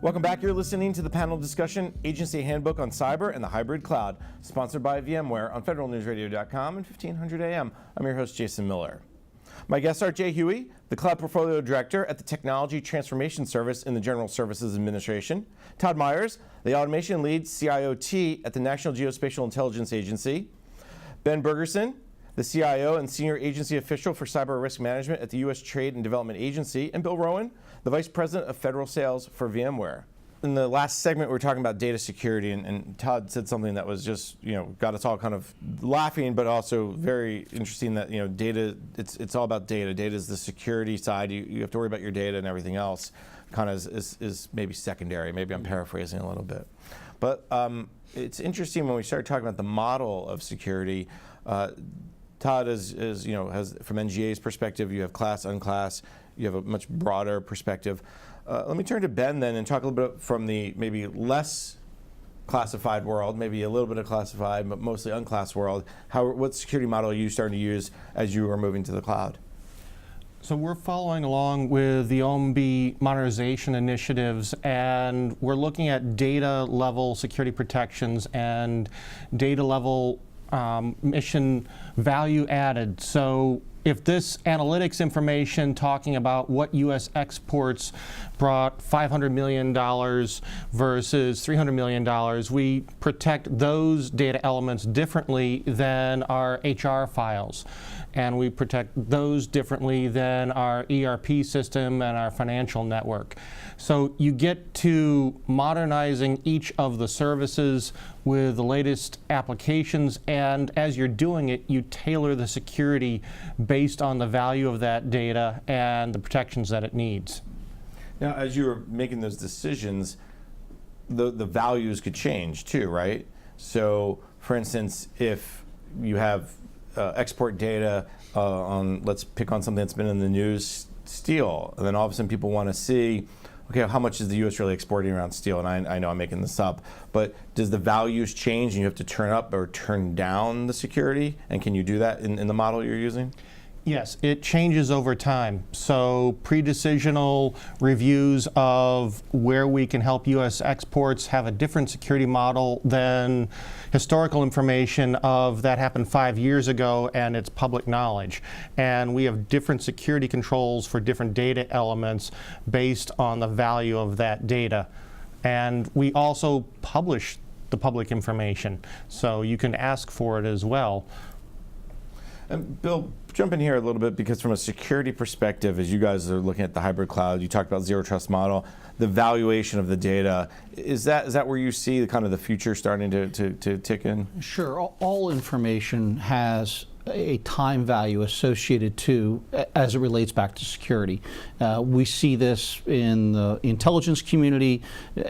Welcome back. You're listening to the panel discussion, Agency Handbook on Cyber and the Hybrid Cloud, sponsored by VMware on federalnewsradio.com and 1500 AM. I'm your host, Jason Miller. My guests are Jay Huey, the Cloud Portfolio Director at the Technology Transformation Service in the General Services Administration, Todd Myers, the Automation Lead CIOT at the National Geospatial Intelligence Agency, Ben Bergerson, the CIO and Senior Agency Official for Cyber Risk Management at the U.S. Trade and Development Agency, and Bill Rowan, the Vice President of Federal Sales for VMware. In the last segment, we were talking about data security, and Todd said something that was just, got us all kind of laughing, but also very interesting that, data, it's all about data. Data is the security side. You have to worry about your data, and everything else kind of is maybe secondary. Maybe I'm paraphrasing a little bit. But it's interesting when we start talking about the model of security. Todd has from NGA's perspective, you have class, unclass, you have a much broader perspective. Let me turn to Ben then and talk a little bit from the maybe less classified world, maybe a little bit of classified, but mostly unclassed world. What security model are you starting to use as you are moving to the cloud? So we're following along with the OMB modernization initiatives, and we're looking at data level security protections and data level mission value added. So if this analytics information talking about what U.S. exports brought $500 million versus $300 million, we protect those data elements differently than our HR files. And we protect those differently than our ERP system and our financial network. So you get to modernizing each of the services with the latest applications, and as you're doing it, you tailor the security based on the value of that data and the protections that it needs. Now, as you were making those decisions, the values could change too, right? So, for instance, if you have export data on, let's pick on something that's been in the news, steel, and then all of a sudden people want to see, okay, how much is the U.S. really exporting around steel? And I know I'm making this up, but does the values change and you have to turn up or turn down the security? And can you do that in the model you're using? Yes, it changes over time. So pre-decisional reviews of where we can help U.S. exports have a different security model than historical information of that happened 5 years ago and it's public knowledge. And we have different security controls for different data elements based on the value of that data. And we also publish the public information, so you can ask for it as well. And Bill, jump in here a little bit, because from a security perspective, as you guys are looking at the hybrid cloud, you talked about zero trust model, the valuation of the data, is that where you see kind of the future starting to tick in? Sure. All information has a time value associated to as it relates back to security. We see this in the intelligence community.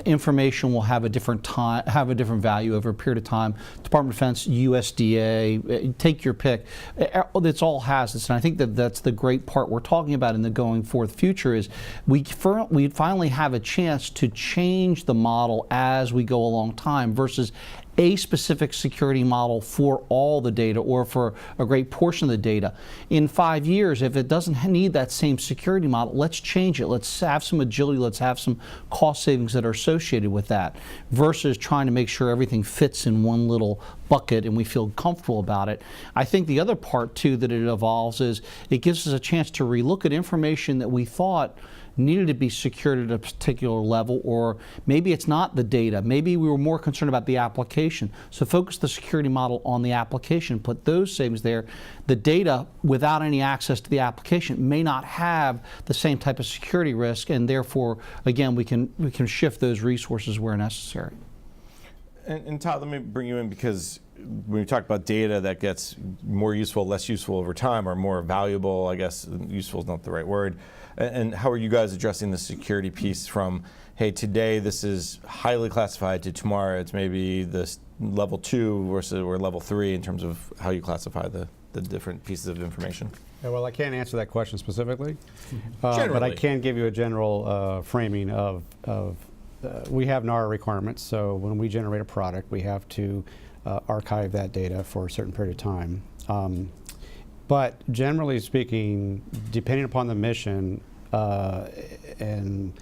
Information will have a different value over a period of time. Department of Defense, USDA, take your pick. It's all has this, and I think that's the great part we're talking about in the going forth future is we finally have a chance to change the model as we go along time versus a specific security model for all the data or for a great portion of the data. In 5 years, if it doesn't need that same security model, let's change it. Let's have some agility. Let's have some cost savings that are associated with that versus trying to make sure everything fits in one little bucket and we feel comfortable about it. I think the other part too that it evolves is it gives us a chance to relook at information that we thought needed to be secured at a particular level, or maybe it's not the data. Maybe we were more concerned about the application. So focus the security model on the application, put those savings there. The data, without any access to the application, may not have the same type of security risk, and therefore, again, we can shift those resources where necessary. And Todd, let me bring you in, because when we talk about data that gets more useful, less useful over time, or more valuable, I guess useful is not the right word. And how are you guys addressing the security piece from, hey, today this is highly classified, to tomorrow it's maybe this level 2 versus or level 3 in terms of how you classify the different pieces of information? Yeah, well, I can't answer that question specifically, Generally. but I can give you a general framing of we have NAR requirements, so when we generate a product, we have to archive that data for a certain period of time. But generally speaking, depending upon the mission and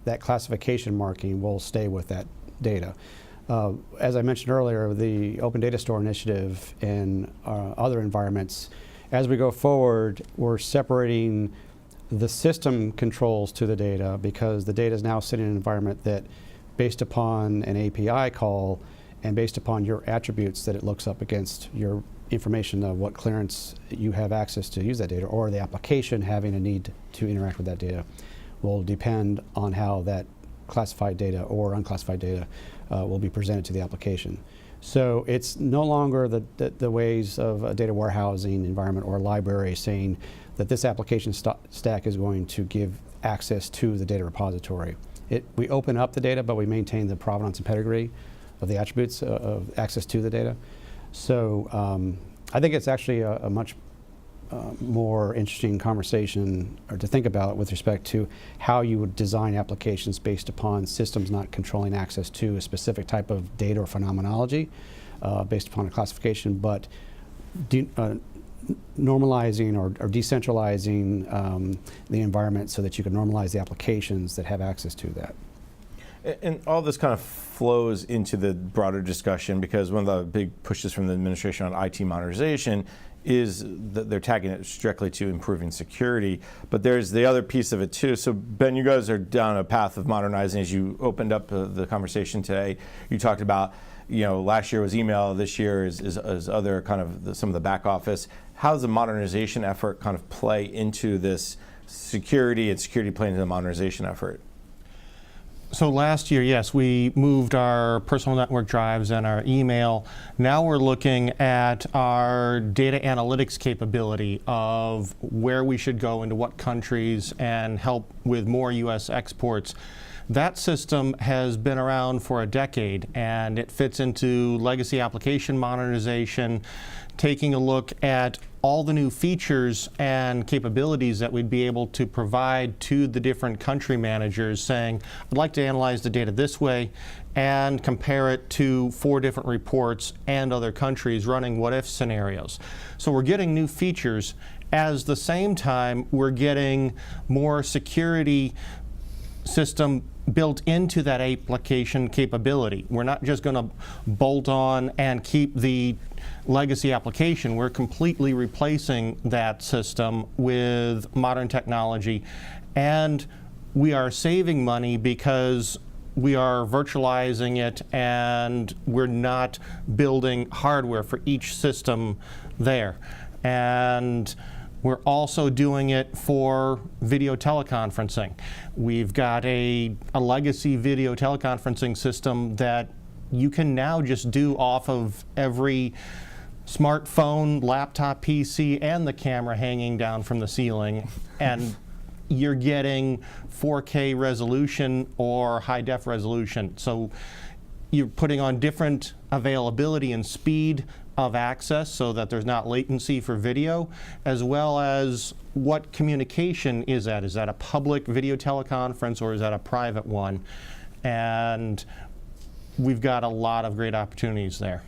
that classification marking will stay with that data. As I mentioned earlier, the Open Data Store initiative and other environments, as we go forward, we're separating the system controls to the data, because the data is now sitting in an environment that, based upon an API call and based upon your attributes that it looks up against your information of what clearance you have access to use that data, or the application having a need to interact with that data, will depend on how that classified data or unclassified data will be presented to the application. So it's no longer the ways of a data warehousing environment or a library saying that this application stack is going to give access to the data repository. We open up the data, but we maintain the provenance and pedigree of the attributes of access to the data. So I think it's actually a much more interesting conversation or to think about with respect to how you would design applications based upon systems not controlling access to a specific type of data or phenomenology based upon a classification, but normalizing or decentralizing the environment so that you can normalize the applications that have access to that. And all this kind of flows into the broader discussion, because one of the big pushes from the administration on IT modernization is that they're tagging it directly to improving security. But there's the other piece of it too. So Ben, you guys are down a path of modernizing. As you opened up the conversation today, you talked about, last year was email, this year is other kind of some of the back office. How does the modernization effort kind of play into this security, and security play into the modernization effort? So last year, yes, we moved our personal network drives and our email. Now we're looking at our data analytics capability of where we should go into what countries and help with more U.S. exports. That system has been around for a decade, and it fits into legacy application modernization, taking a look at all the new features and capabilities that we'd be able to provide to the different country managers, saying, I'd like to analyze the data this way and compare it to 4 different reports and other countries running what-if scenarios. So we're getting new features. At the same time, we're getting more security system built into that application capability. We're not just going to bolt on and keep the legacy application. We're completely replacing that system with modern technology, and we are saving money because we are virtualizing it and we're not building hardware for each system there. And we're also doing it for video teleconferencing. We've got a legacy video teleconferencing system that you can now just do off of every smartphone, laptop, PC, and the camera hanging down from the ceiling, and you're getting 4K resolution or high-def resolution. So you're putting on different availability and speed of access so that there's not latency for video, as well as what communication is that. Is that a public video teleconference or is that a private one? And we've got a lot of great opportunities there.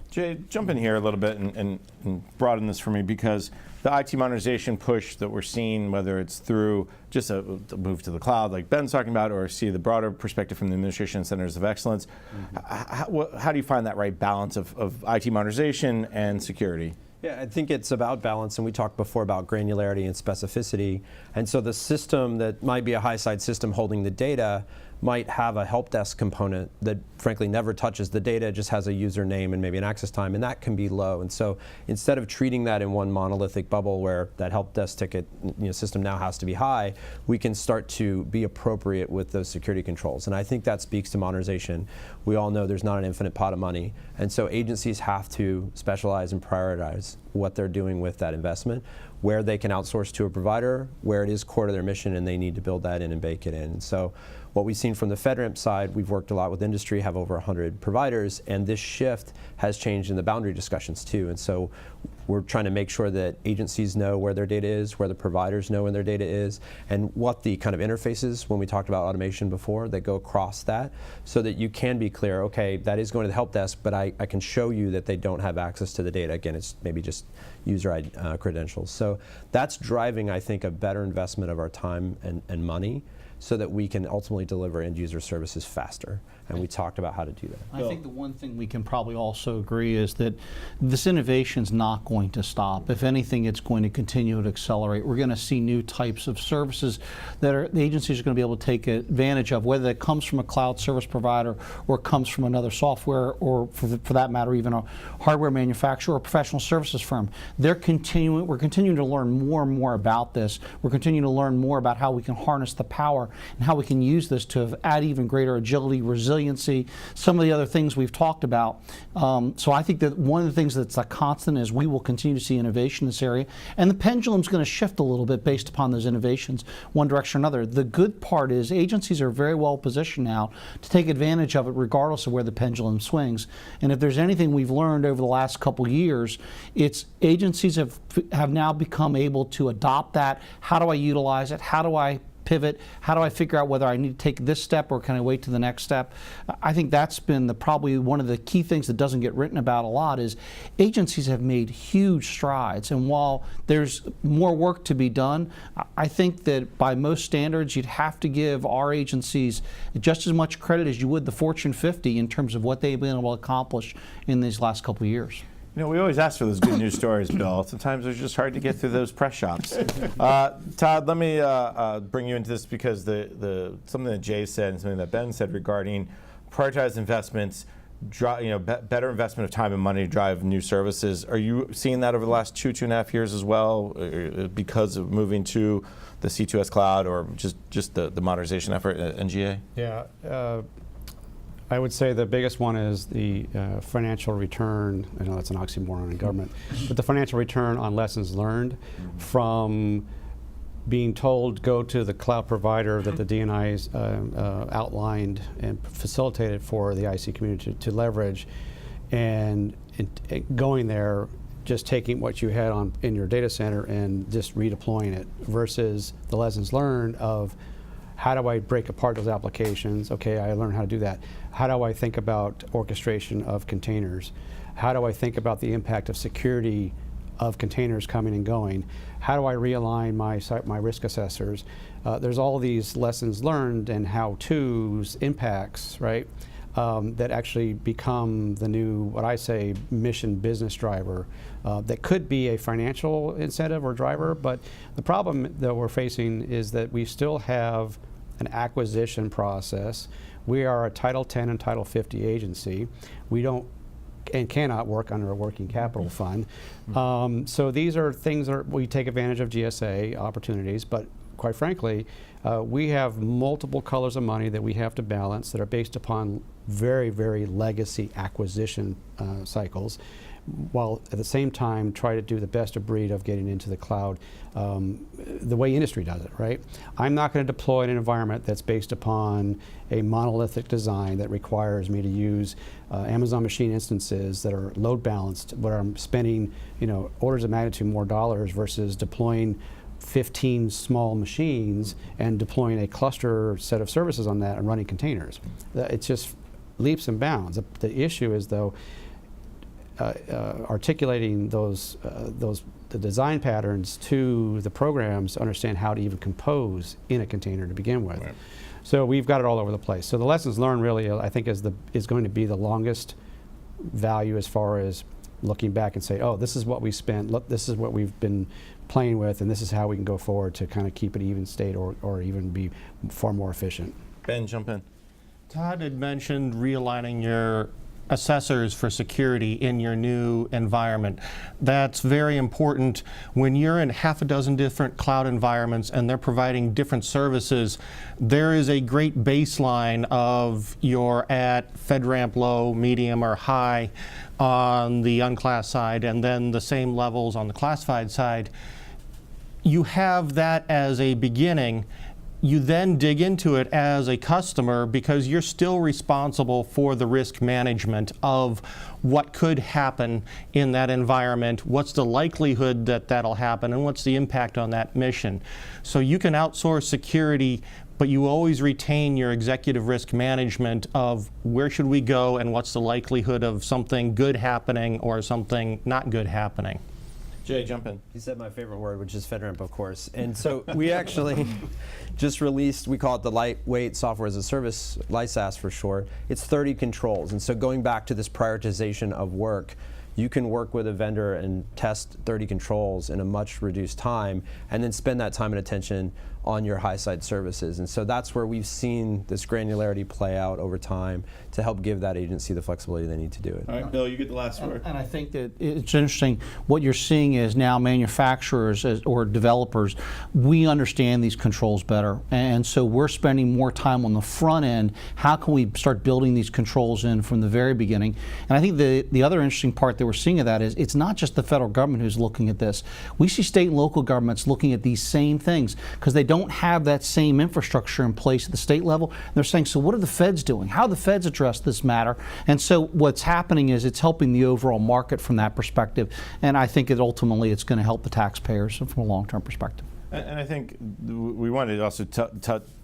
Jay, jump in here a little bit and broaden this for me, because the IT modernization push that we're seeing, whether it's through just a move to the cloud like Ben's talking about, or see the broader perspective from the administration and centers of excellence, how do you find that right balance of IT modernization and security? Yeah, I think it's about balance, and we talked before about granularity and specificity. And so the system that might be a high-side system holding the data might have a help desk component that frankly never touches the data, just has a username and maybe an access time, and that can be low. And so instead of treating that in one monolithic bubble where that help desk ticket system now has to be high, we can start to be appropriate with those security controls. And I think that speaks to modernization. We all know there's not an infinite pot of money, and so agencies have to specialize and prioritize what they're doing with that investment, where they can outsource to a provider, where it is core to their mission and they need to build that in and bake it in. And so what we've seen from the FedRAMP side, we've worked a lot with industry, have over 100 providers, and this shift has changed in the boundary discussions too. And so we're trying to make sure that agencies know where their data is, where the providers know where their data is, and what the kind of interfaces, when we talked about automation before, that go across that, so that you can be clear, okay, that is going to the help desk, but I can show you that they don't have access to the data. Again, it's maybe just user ID, credentials. So that's driving, I think, a better investment of our time and money. so that we can ultimately deliver end user services faster. And we talked about how to do that. I think the one thing we can probably also agree is that this innovation is not going to stop. If anything, it's going to continue to accelerate. We're going to see new types of services that the agencies are going to be able to take advantage of, whether that comes from a cloud service provider or comes from another software, or for that matter, even a hardware manufacturer or professional services firm. We're continuing to learn more and more about this. We're continuing to learn more about how we can harness the power and how we can use this to add even greater agility, resiliency, some of the other things we've talked about. So I think that one of the things that's a constant is we will continue to see innovation in this area, and the pendulum's going to shift a little bit based upon those innovations, one direction or another. The good part is agencies are very well positioned now to take advantage of it regardless of where the pendulum swings. And if there's anything we've learned over the last couple years, it's agencies have now become able to adopt that. How do I utilize it? How do I pivot? How do I figure out whether I need to take this step or can I wait to the next step? I think that's been probably one of the key things that doesn't get written about a lot is agencies have made huge strides, and while there's more work to be done, I think that by most standards you'd have to give our agencies just as much credit as you would the Fortune 50 in terms of what they've been able to accomplish in these last couple of years. You know, we always ask for those good news stories, Bill. Sometimes it's just hard to get through those press shops. Todd, let me bring you into this because something that Jay said and something that Ben said regarding prioritized investments, better investment of time and money to drive new services. Are you seeing that over the last 2.5 years as well, because of moving to the C2S cloud or just the modernization effort at NGA? Yeah. I would say the biggest one is the financial return. I know that's an oxymoron in government, but the financial return on lessons learned from being told go to the cloud provider that the DNI's outlined and facilitated for the IC community to leverage, and going there, just taking what you had in your data center and just redeploying it, versus the lessons learned of how do I break apart those applications? Okay, I learned how to do that. How do I think about orchestration of containers? How do I think about the impact of security of containers coming and going? How do I realign my risk assessors? There's all these lessons learned and how-tos, impacts, right? That actually become the new, what I say, mission business driver. That could be a financial incentive or driver, but the problem that we're facing is that we still have an acquisition process. We are a Title 10 and Title 50 agency. We don't and cannot work under a working capital fund. So these are things that we take advantage of GSA opportunities, but quite frankly, we have multiple colors of money that we have to balance that are based upon very, very legacy acquisition cycles, while at the same time try to do the best of breed of getting into the cloud the way industry does it, right? I'm not going to deploy an environment that's based upon a monolithic design that requires me to use Amazon machine instances that are load balanced, where I'm spending orders of magnitude more dollars versus deploying 15 small machines and deploying a cluster set of services on that and running containers. It's just leaps and bounds. The issue is, though, articulating the design patterns to the programs to understand how to even compose in a container to begin with. Right. So we've got it all over the place. So the lessons learned really, I think, is going to be the longest value as far as looking back and say, oh, this is what we spent, look, this is what we've been playing with, and this is how we can go forward to kind of keep it even state or even be far more efficient. Ben, jump in. Todd had mentioned realigning your assessors for security in your new environment. That's very important. When you're in half a dozen different cloud environments and they're providing different services, there is a great baseline of you're at FedRAMP low, medium, or high on the unclassed side, and then the same levels on the classified side. You have that as a beginning. You then dig into it as a customer because you're still responsible for the risk management of what could happen in that environment, what's the likelihood that that'll happen, and what's the impact on that mission. So you can outsource security, but you always retain your executive risk management of where should we go and what's the likelihood of something good happening or something not good happening. Jay, jump in. You said my favorite word, which is FedRAMP, of course. And so we actually just released, we call it the Lightweight Software as a Service, LISAS for short. It's 30 controls. And so going back to this prioritization of work, you can work with a vendor and test 30 controls in a much reduced time, and then spend that time and attention on your high-side services. And so that's where we've seen this granularity play out over time to help give that agency the flexibility they need to do it. All right, Bill, you get the last word. And I think that it's interesting, what you're seeing is now manufacturers or developers, we understand these controls better. And so we're spending more time on the front end. How can we start building these controls in from the very beginning? And I think the other interesting part that we're seeing of that is it's not just the federal government who's looking at this. We see state and local governments looking at these same things because they don't have that same infrastructure in place at the state level. They're saying, so what are the feds doing? How do the feds address this matter? And so what's happening is it's helping the overall market from that perspective. And I think ultimately it's going to help the taxpayers from a long-term perspective. And I think we wanted to also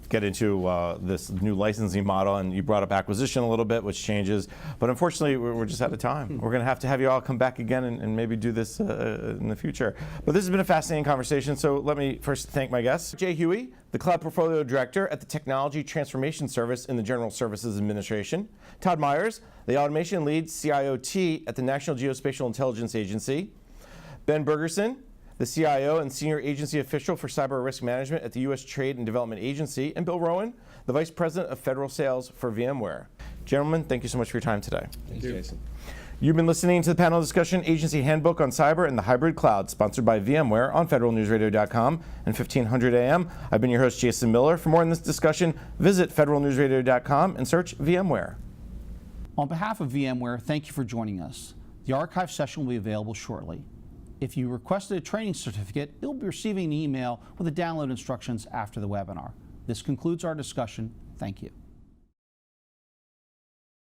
get into this new licensing model, and you brought up acquisition a little bit, which changes, but unfortunately we're just out of time. We're going to have you all come back again and maybe do this in the future. But this has been a fascinating conversation, so let me first thank my guests. Jay Huey, the Cloud Portfolio Director at the Technology Transformation Service in the General Services Administration. Todd Myers, the Automation Lead CIOT at the National Geospatial Intelligence Agency. Ben Bergerson, the CIO and Senior Agency Official for Cyber Risk Management at the U.S. Trade and Development Agency, and Bill Rowan, the Vice President of Federal Sales for VMware. Gentlemen, thank you so much for your time today. Thank you, Jason. You've been listening to the panel discussion, Agency Handbook on Cyber and the Hybrid Cloud, sponsored by VMware on federalnewsradio.com and 1500 AM. I've been your host, Jason Miller. For more on this discussion, visit federalnewsradio.com and search VMware. On behalf of VMware, thank you for joining us. The archive session will be available shortly. If you requested a training certificate, you'll be receiving an email with the download instructions after the webinar. This concludes our discussion. Thank you.